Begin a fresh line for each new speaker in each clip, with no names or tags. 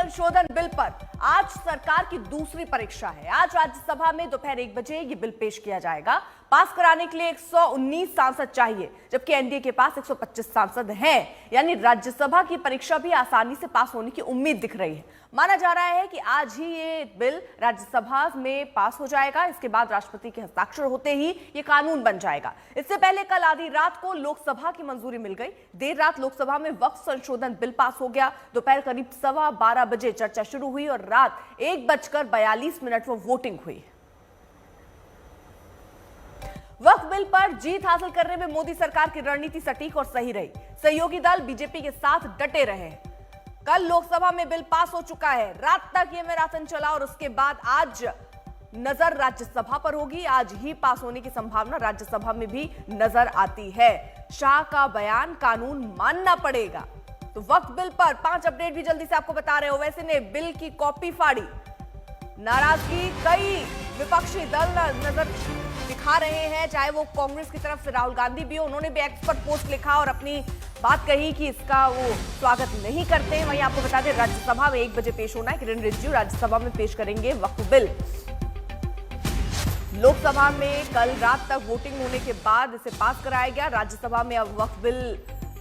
संशोधन बिल पर आज सरकार की दूसरी परीक्षा है। आज राज्यसभा में दोपहर 1 बजे ये बिल पेश किया जाएगा। पास कराने के लिए 119 सांसद चाहिए, जबकि एनडीए के पास 125 सांसद हैं। यानी राज्यसभा की परीक्षा भी आसानी से पास होने की उम्मीद दिख रही है। माना जा रहा है कि आज ही ये बिल राज्यसभा में पास हो जाएगा। इसके बाद राष्ट्रपति के हस्ताक्षर होते ही ये कानून बन जाएगा। इससे पहले कल आधी रात को लोकसभा की मंजूरी मिल गई। देर रात लोकसभा में वक्फ संशोधन बिल पास हो गया। दोपहर करीब 12:15 बजे चर्चा शुरू हुई और रात 1:42 पर वोटिंग हुई। वक्फ बिल पर जीत हासिल करने में मोदी सरकार की रणनीति सटीक और सही रही। सहयोगी दल बीजेपी के साथ डटे रहे हैं। कल लोकसभा में बिल पास हो चुका है। रात तक यह मैराथन चला और उसके बाद आज नजर राज्यसभा पर होगी। आज ही पास होने की संभावना राज्यसभा में भी नजर आती है। शाह का बयान, कानून मानना पड़ेगा। तो वक्फ बिल पर 5 अपडेट भी जल्दी से आपको बता रहे हो। वैसे ने बिल की कॉपी फाड़ी, नाराजगी कई विपक्षी दल नजर दिखा रहे हैं, चाहे वो कांग्रेस की तरफ से राहुल गांधी भी हो। उन्होंने भी एक्स पर पोस्ट लिखा और अपनी बात कही कि इसका वो स्वागत नहीं करते हैं। वहीं आपको बता दें राज्यसभा में 1 बजे पेश होना है। किरण रिजिजू राज्यसभा में पेश करेंगे वक्फ बिल। लोकसभा में कल रात तक वोटिंग होने के बाद इसे पास कराया गया। राज्यसभा में अब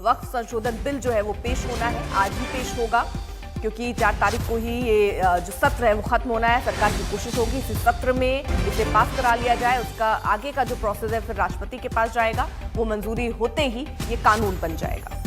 वक्फ संशोधन बिल जो है वो पेश होना है। आज ही पेश होगा क्योंकि 4 तारीख को ही ये जो सत्र है वो खत्म होना है। सरकार की कोशिश होगी इसी सत्र में इसे पास करा लिया जाए। उसका आगे का जो प्रोसेस है फिर राष्ट्रपति के पास जाएगा। वो मंजूरी होते ही ये कानून बन जाएगा।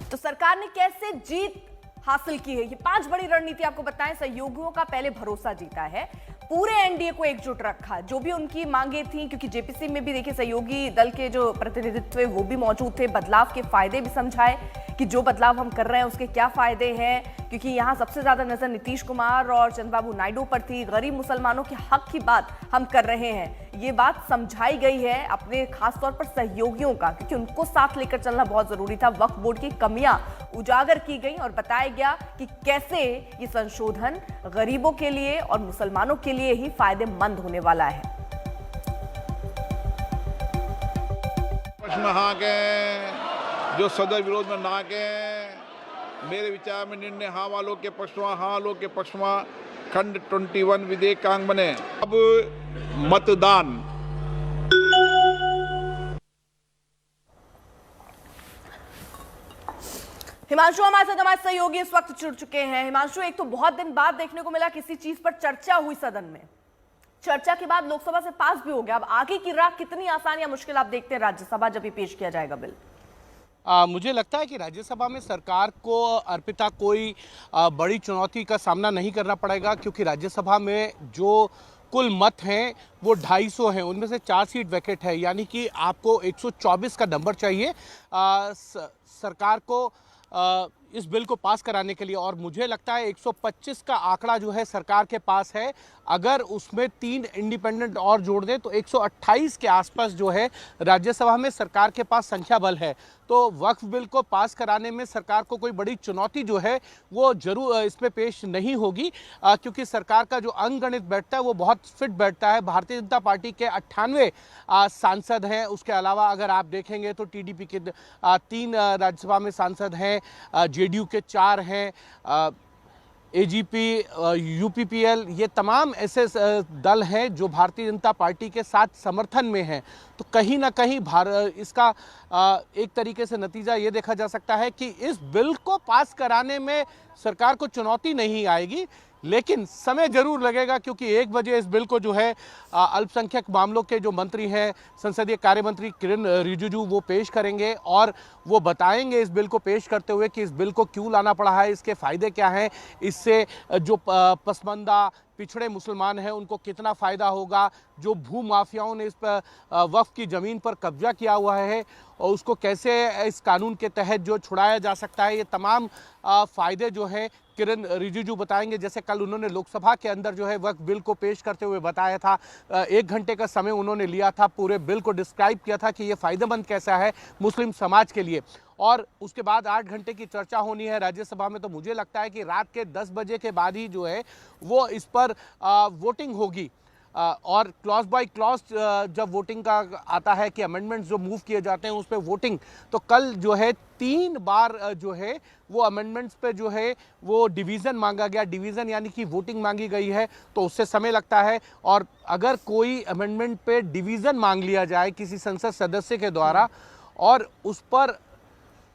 तो सरकार ने कैसे जीत हासिल की है, ये 5 बड़ी रणनीति आपको बताएं। सहयोगियों का पहले भरोसा जीता है, पूरे एनडीए को एकजुट रखा, जो भी उनकी मांगे थी, क्योंकि जेपीसी में भी देखिए सहयोगी दल के जो प्रतिनिधित्व वो भी मौजूद थे। बदलाव के फायदे भी समझाए कि जो बदलाव हम कर रहे हैं उसके क्या फायदे हैं, क्योंकि यहाँ सबसे ज्यादा नजर नीतीश कुमार और चंद्रबाबू नायडू पर थी। गरीब मुसलमानों के हक की बात हम कर रहे हैं, ये बात समझाई गई है अपने खासतौर पर सहयोगियों का, क्योंकि उनको साथ लेकर चलना बहुत जरूरी था। वक्फ बोर्ड की कमियां उजागर की गई और बताया गया कि कैसे ये संशोधन गरीबों के लिए और मुसलमानों के लिए ही फायदेमंद होने वाला है।
प्रश्न हाँ के जो सदर विरोध में ना के, मेरे विचार में निर्णय हाँ वालों के पक्ष में, हाँ वालों के पक्ष में खंड 21 विधेयकांग बने। अब मतदान
हिमांशु हमारे साथ सहयोगी इस वक्त जुड़ चुके हैं। हिमांशु, एक तो बहुत दिन बाद देखने को मिला किसी चीज पर चर्चा हुई सदन में, चर्चा के बाद लोकसभा से पास भी हो गया। अब आगे की राह कितनी आसान या मुश्किल आप देखते हैं राज्यसभा जब ये पेश किया जाएगा बिल?
मुझे लगता है कि राज्यसभा में सरकार को अर्पिता कोई बड़ी चुनौती का सामना नहीं करना पड़ेगा, क्योंकि राज्यसभा में जो कुल मत हैं वो 250 हैं, उनमें से 4 सीट वैकेंट है, यानी कि आपको 124 का नंबर चाहिए सरकार को इस बिल को पास कराने के लिए। और मुझे लगता है 125 का आंकड़ा जो है सरकार के पास है। अगर उसमें 3 इंडिपेंडेंट और जोड़ दें तो 128 के आसपास जो है राज्यसभा में सरकार के पास संख्या बल है। तो वक्फ बिल को पास कराने में सरकार को कोई बड़ी चुनौती जो है वो जरूर इसमें पेश नहीं होगी, क्योंकि सरकार का जो अंकगणित बैठता है वो बहुत फिट बैठता है। भारतीय जनता पार्टी के 98 सांसद हैं। उसके अलावा अगर आप देखेंगे तो टीडीपी के 3 राज्यसभा में सांसद हैं, जेडीयू के 4 हैं, एजीपी, यूपीपीएल, ये तमाम ऐसे दल हैं जो भारतीय जनता पार्टी के साथ समर्थन में हैं। तो कहीं ना कहीं इसका एक तरीके से नतीजा ये देखा जा सकता है कि इस बिल को पास कराने में सरकार को चुनौती नहीं आएगी, लेकिन समय जरूर लगेगा, क्योंकि 1 बजे इस बिल को जो है अल्पसंख्यक मामलों के जो मंत्री हैं, संसदीय कार्य मंत्री किरण रिजिजू, वो पेश करेंगे और वो बताएंगे इस बिल को पेश करते हुए कि इस बिल को क्यों लाना पड़ा है, इसके फायदे क्या हैं, इससे जो पसमानदा पिछड़े मुसलमान हैं उनको कितना फ़ायदा होगा, जो भू माफियाओं ने इस पर वक्फ की ज़मीन पर कब्जा किया हुआ है और उसको कैसे इस कानून के तहत जो छुड़ाया जा सकता है, ये तमाम फ़ायदे जो हैं किरण रिजिजू बताएंगे। जैसे कल उन्होंने लोकसभा के अंदर जो है वक्फ बिल को पेश करते हुए बताया था, 1 घंटे का समय उन्होंने लिया था, पूरे बिल को डिस्क्राइब किया था कि ये फ़ायदेमंद कैसा है मुस्लिम समाज के लिए। और उसके बाद 8 घंटे की चर्चा होनी है राज्यसभा में। तो मुझे लगता है कि रात के 10 बजे के बाद ही जो है वो इस पर वोटिंग होगी। और क्लॉज बाय क्लॉज जब वोटिंग का आता है कि अमेंडमेंट्स जो मूव किए जाते हैं उस पर वोटिंग, तो कल जो है 3 बार जो है वो अमेंडमेंट्स पे जो है वो डिवीज़न मांगा गया, डिवीज़न यानी कि वोटिंग मांगी गई है, तो उससे समय लगता है। और अगर कोई अमेंडमेंट पे डिवीज़न मांग लिया जाए किसी संसद सदस्य के द्वारा और उस पर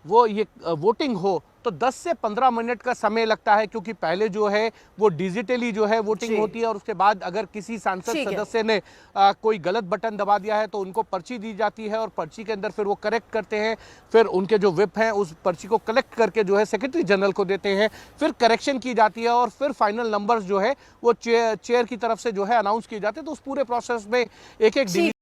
वो ये वोटिंग हो, तो 10 से 15 मिनट का समय लगता है, क्योंकि पहले जो है वो डिजिटली जो है वोटिंग होती है और उसके बाद अगर किसी सांसद सदस्य ने कोई गलत बटन दबा दिया है तो उनको पर्ची दी जाती है और पर्ची के अंदर फिर वो करेक्ट करते हैं, फिर उनके जो विप हैं उस पर्ची को कलेक्ट करके जो है सेक्रेटरी जनरल को देते हैं, फिर करेक्शन की जाती है और फिर फाइनल नंबर्स जो है वो चेयर की तरफ से जो है अनाउंस किए जाते हैं। तो उस पूरे प्रोसेस में एक